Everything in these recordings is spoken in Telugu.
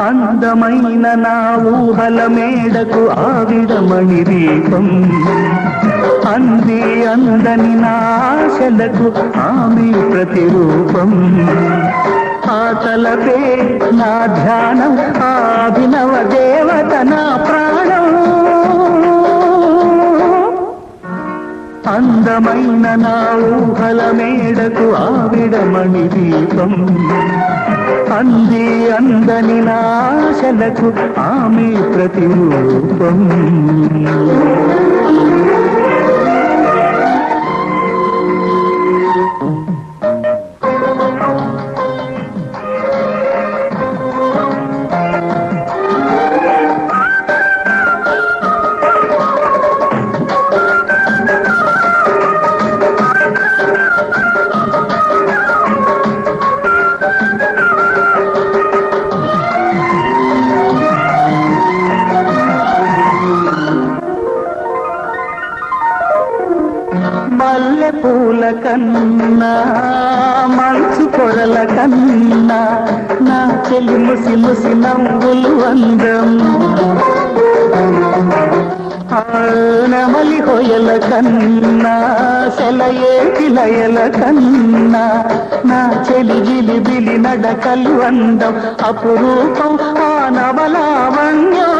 అందమైన నా ఊహల మేడకు ఆవిడమణి దీపం, అంది అందని నా ఆశలకు ఆమె ప్రతిరూపం. ఆ తలపే నా ధ్యానం, ఆ అభినవ దేవత నా ప్రాణం. అందమైన నా ఊహల మేడకు ఆవిడమణి దీపం, అంది అందని నా ఆశలకు ఆమె ప్రతిరూపం. మల్లె పూల కన్నా మంచు పొరల కన్నా నా చెల్లి ముసి ముసి నవ్వులు అందం. నెమలి హొయల కన్నా సెలయేటి లయల కన్నా నా చెలి జిలిబిలి నడకలు అందం. అపురూపం ఆ నవలావణ్యం,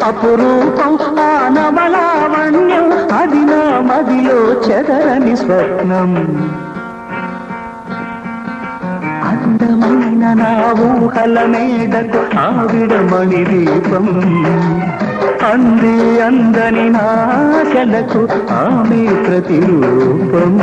అపురూపం ఆ నవలావణ్యం, అది నా మదిలో చెదరని స్వప్నం. అందమైన నా ఊహల మేడకు ఆవిడమణి దీపం, అంది అందని నాశలకు ఆమె ప్రతిరూపం.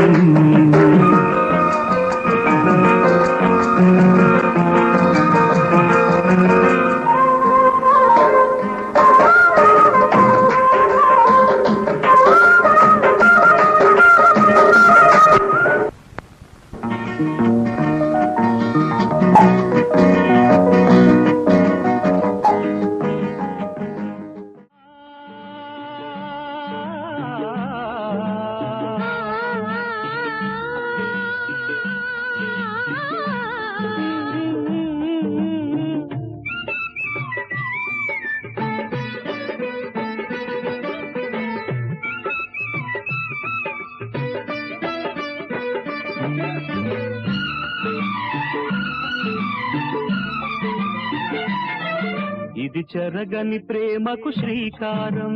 ఇది చెరగని ప్రేమకు శ్రీకారం,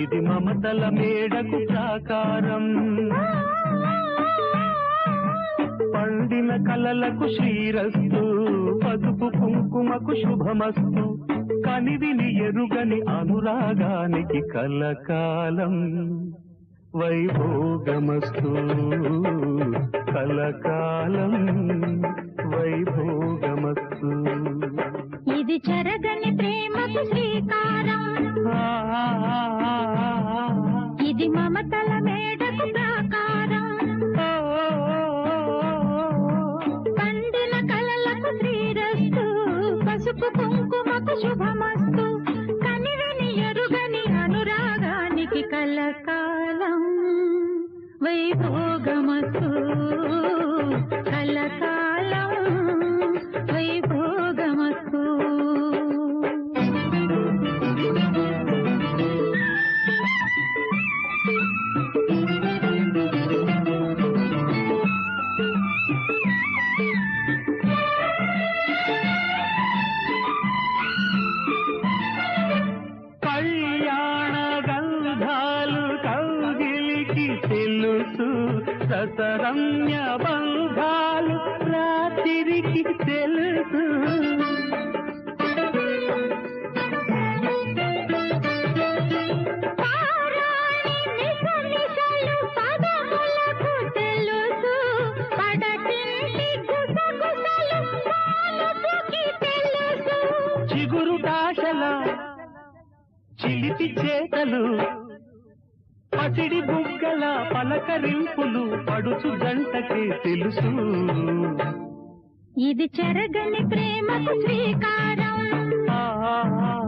ఇది మమతల మేడకు ప్రాకారం. పండిన కలలకు శ్రీరస్తు, పసుపు కుంకుమకు శుభమస్తు. కనివిని ఎరుగని అనురాగానికి కలకాలం వైభోగమస్తు, కలకాలం వైభోగమస్తు. ఇది చెరగని ప్రేమకు శ్రీకారం, ఇది మమతల మేడకు ప్రాకారం. పండిన కలలకు శ్రీరస్తు, పసుపు కుంకుమకు శుభమస్తు. కనివిని ఎరుగని అనురాగానికి కలకాలం వైభోగమస్తు, కలకాలం వైభోగమస్తు. కళ్యాణ గంధాలు కౌగిలికి తెలుసు, రసరమ్య బంధాలు రాత్రికి తెలుసు. చిగురు దాశల చిలిపి చేతలు, పసిడి బుగ్గల పలకరింపులు పడుచు జంటకే తెలుసు. ఇది చెరగని ప్రేమకు శ్రీకారం, ఆ